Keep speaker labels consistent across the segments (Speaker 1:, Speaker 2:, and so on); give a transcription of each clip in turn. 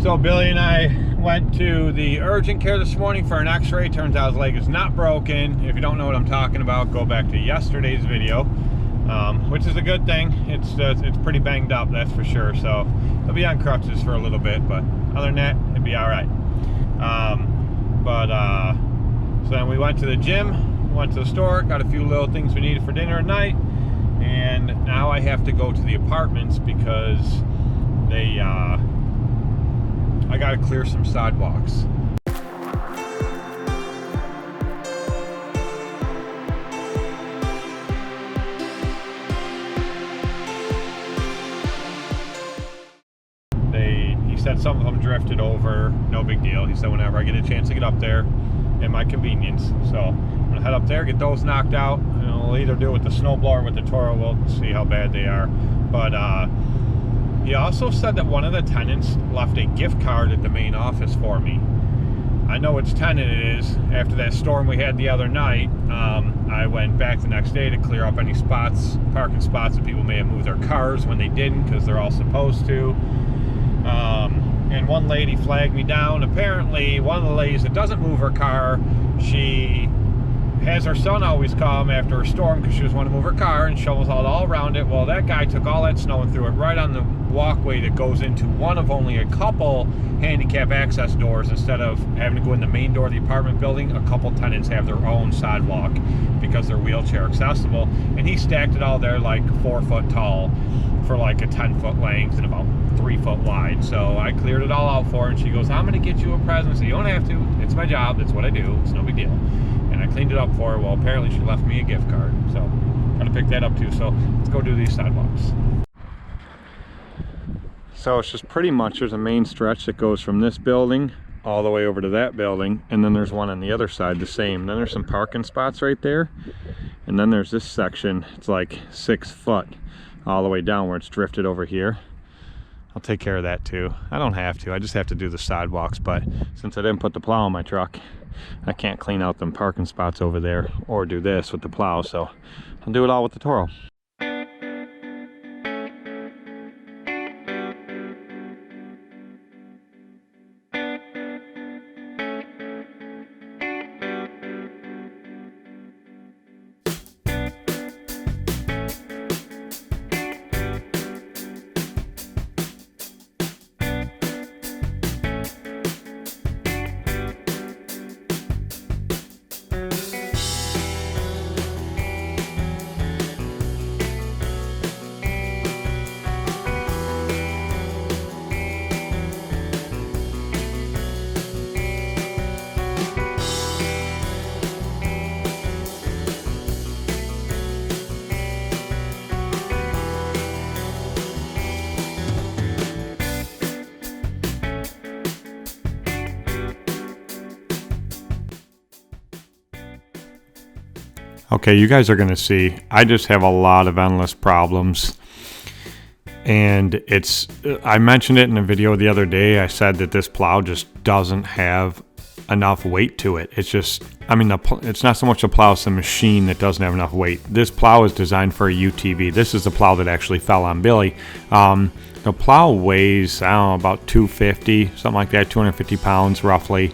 Speaker 1: So Billy and I went to the urgent care this morning for an x-ray. Turns out his leg is not broken. If you don't know what I'm talking about, go back to yesterday's video, which is a good thing. It's pretty banged up, that's for sure. So he'll be on crutches for a little bit, but other than that, it'd be all right. So then we went to the gym, went to the store, got a few little things we needed for dinner at night, and now I have to go to the apartments because I gotta clear some sidewalks. He said some of them drifted over, no big deal. He said whenever I get a chance to get up there at my convenience. So I'm gonna head up there, get those knocked out, and we'll either do it with the snowblower or with the Toro. We'll see how bad they are. But he also said that one of the tenants left a gift card at the main office for me. I know which tenant it is. After that storm we had the other night, I went back the next day to clear up any spots, parking spots that people may have moved their cars when they didn't, because they're all supposed to. And one lady flagged me down. Apparently, one of the ladies that doesn't move her car, she has her son always come after a storm because she was wanting to move her car and shovels out all around it. Well, that guy took all that snow and threw it right on the walkway that goes into one of only a couple handicap access doors. Instead of having to go in the main door of the apartment building, a couple tenants have their own sidewalk because they're wheelchair accessible. And he stacked it all there like 4 foot tall for like a 10-foot length and about 3 foot wide. So I cleared it all out for her, and she goes, I'm gonna get you a present. So you don't have to, it's my job, that's what I do, it's no big deal. And I cleaned it up for her. Well, apparently she left me a gift card, so I'm gonna pick that up too. So let's go do these sidewalks. So it's just pretty much, there's a main stretch that goes from this building all the way over to that building, and then there's one on the other side the same. Then there's some parking spots right there, and then there's this section, it's like 6 foot all the way down where it's drifted over here. I'll take care of that too. I don't have to, I just have to do the sidewalks, but since I didn't put the plow on my truck, I can't clean out them parking spots over there or do this with the plow, so I'll do it all with the Toro. Okay, you guys are gonna see, I just have a lot of endless problems. And I mentioned it in a video the other day. I said that this plow just doesn't have enough weight to it. It's just, I mean, it's not so much the plow, it's the machine that doesn't have enough weight. This plow is designed for a UTV. This is the plow that actually fell on Billy. The plow weighs, I don't know, about 250, something like that, 250 pounds roughly.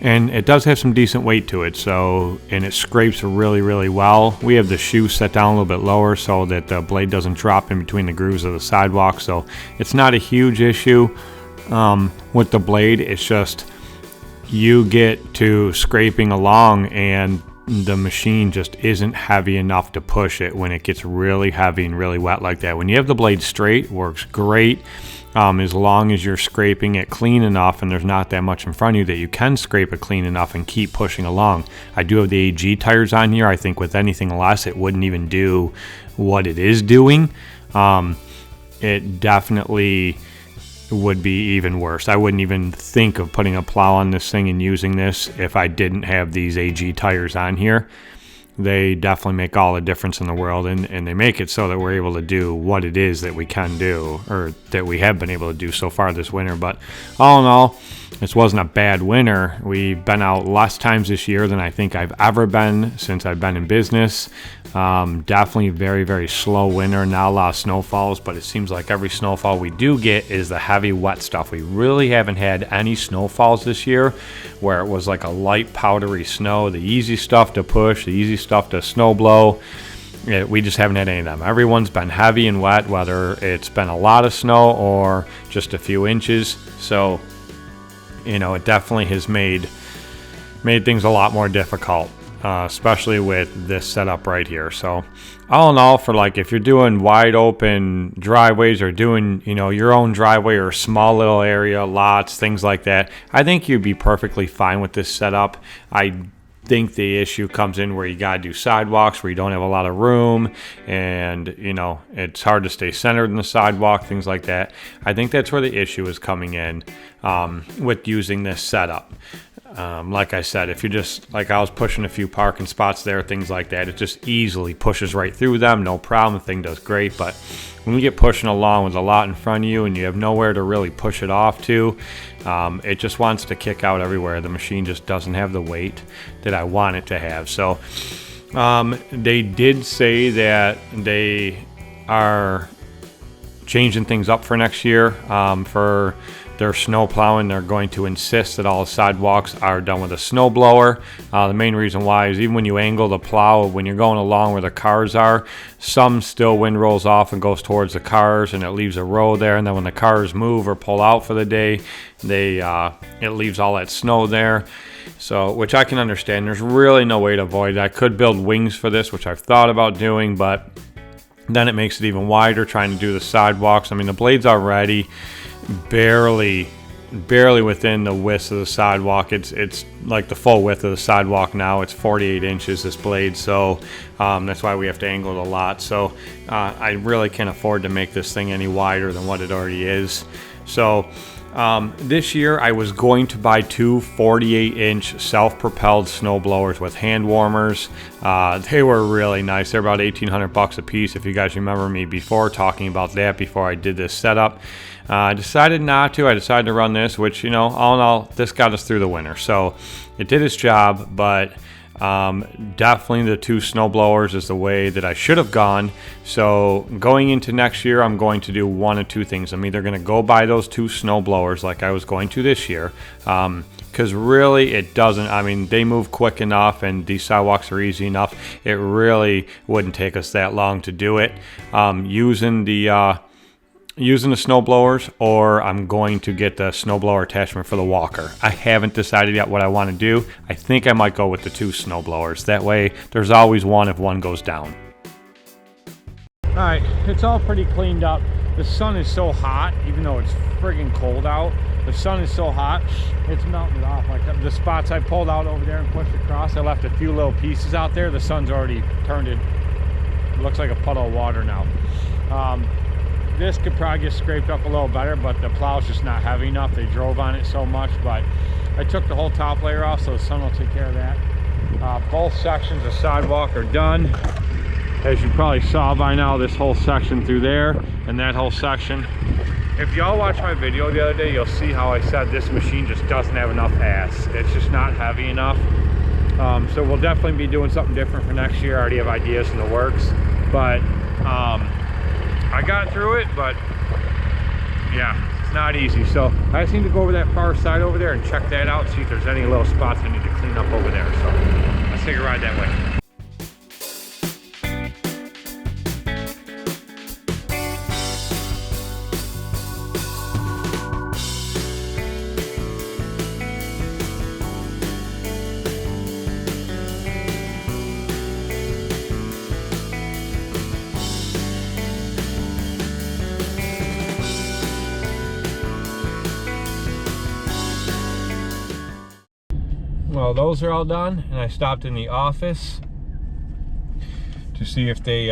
Speaker 1: And it does have some decent weight to it, so, and it scrapes really, really well. We have the shoe set down a little bit lower so that the blade doesn't drop in between the grooves of the sidewalk, so it's not a huge issue with the blade. It's just you get to scraping along and the machine just isn't heavy enough to push it when it gets really heavy and really wet like that. When you have the blade straight, it works great. As long as you're scraping it clean enough and there's not that much in front of you that you can scrape it clean enough and keep pushing along. I do have the AG tires on here. I think with anything less, it wouldn't even do what it is doing. It definitely would be even worse. I wouldn't even think of putting a plow on this thing and using this if I didn't have these AG tires on here. They definitely make all the difference in the world, and they make it so that we're able to do what it is that we can do, or that we have been able to do so far this winter. But all in all, this wasn't a bad winter. We've been out less times this year than I think I've ever been since I've been in business. Definitely very, very slow winter, not a lot of snowfalls, but it seems like every snowfall we do get is the heavy wet stuff. We really haven't had any snowfalls this year where it was like a light powdery snow, the easy stuff to push, the easy stuff to snow blow. We just haven't had any of them. Everyone's been heavy and wet, whether it's been a lot of snow or just a few inches. So, you know, it definitely has made things a lot more difficult. Especially with this setup right here. So all in all, for like if you're doing wide open driveways or doing, you know, your own driveway or small little area lots, things like that, I think you'd be perfectly fine with this setup. I think the issue comes in where you got to do sidewalks where you don't have a lot of room, and you know, it's hard to stay centered in the sidewalk, things like that. I think that's where the issue is coming in with using this setup. Like I said, if you just, like I was pushing a few parking spots there, things like that, it just easily pushes right through them, no problem, the thing does great. But when you get pushing along with a lot in front of you and you have nowhere to really push it off to, it just wants to kick out everywhere. The machine just doesn't have the weight that I want it to have. So they did say that they are changing things up for next year. For their snow plowing, they're going to insist that all the sidewalks are done with a snow blower. The main reason why is even when you angle the plow, when you're going along where the cars are, some still wind rolls off and goes towards the cars, and it leaves a row there. And then when the cars move or pull out for the day, it leaves all that snow there. So, which I can understand. There's really no way to avoid it. I could build wings for this, which I've thought about doing, but then it makes it even wider trying to do the sidewalks. I mean, the blade's already barely within the width of the sidewalk. It's like the full width of the sidewalk now. It's 48 inches, this blade, so that's why we have to angle it a lot. So I really can't afford to make this thing any wider than what it already is. So this year I was going to buy two 48-inch self-propelled snow blowers with hand warmers. They were really nice. They're about $1,800 a piece. If you guys remember me before talking about that before I did this setup. I decided not to. I decided to run this, which, you know, all in all, this got us through the winter. So it did its job, but definitely the two snow blowers is the way that I should have gone. So going into next year, I'm going to do one of two things. I'm either going to go buy those two snow blowers like I was going to this year, because really it doesn't, I mean, they move quick enough and these sidewalks are easy enough. It really wouldn't take us that long to do it using the snow blowers, or I'm going to get the snow blower attachment for the walker. I haven't decided yet what I want to do. I think I might go with the two snow blowers. That way there's always one if one goes down. All right, it's all pretty cleaned up. The sun is so hot, even though it's friggin' cold out. The sun is so hot, it's melting off. Like the spots I pulled out over there and pushed across, I left a few little pieces out there. The sun's already turned it. It looks like a puddle of water now. This could probably get scraped up a little better, but the plow's just not heavy enough. They drove on it so much, but I took the whole top layer off, so the sun will take care of that. Both sections of sidewalk are done. As you probably saw by now, this whole section through there and that whole section. If y'all watched my video the other day, you'll see how I said this machine just doesn't have enough ass. It's just not heavy enough. So we'll definitely be doing something different for next year. I already have ideas in the works, but I got through it, but yeah, it's not easy. So I just need to go over that far side over there and check that out, see if there's any little spots I need to clean up over there. So let's take a ride that way. Well, those are all done, and I stopped in the office to see if they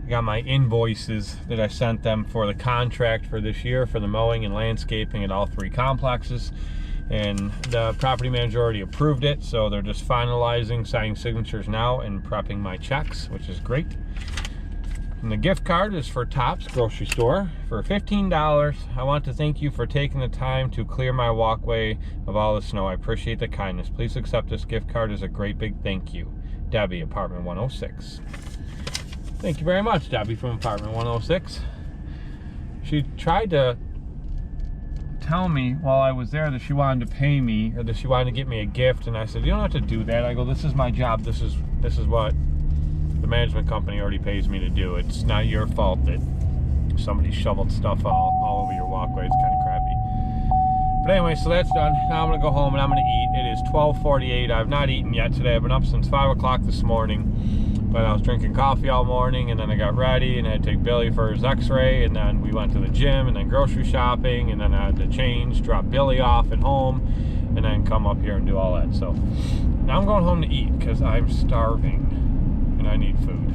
Speaker 1: got my invoices that I sent them for the contract for this year for the mowing and landscaping at all three complexes, and the property manager already approved it, so they're just finalizing, signing signatures now and prepping my checks, which is great. And the gift card is for Tops Grocery Store for $15. I want to thank you for taking the time to clear my walkway of all the snow. I appreciate the kindness. Please accept this gift card as a great big thank you. Debbie, apartment 106. Thank you very much, Debbie from apartment 106. She tried to tell me while I was there that she wanted to pay me, or that she wanted to get me a gift, and I said, you don't have to do that. I go, this is my job. This is what the management company already pays me to do. It's not your fault that somebody shoveled stuff all over your walkway. It's kind of crappy. But anyway, so that's done. Now I'm gonna go home and I'm gonna eat. It is 12:48. I've not eaten yet today. I've been up since 5 o'clock this morning, but I was drinking coffee all morning, and then I got ready and I had to take Billy for his x-ray, and then we went to the gym, and then grocery shopping, and then I had to change, drop Billy off at home, and then come up here and do all that. So now I'm going home to eat because I'm starving and I need food.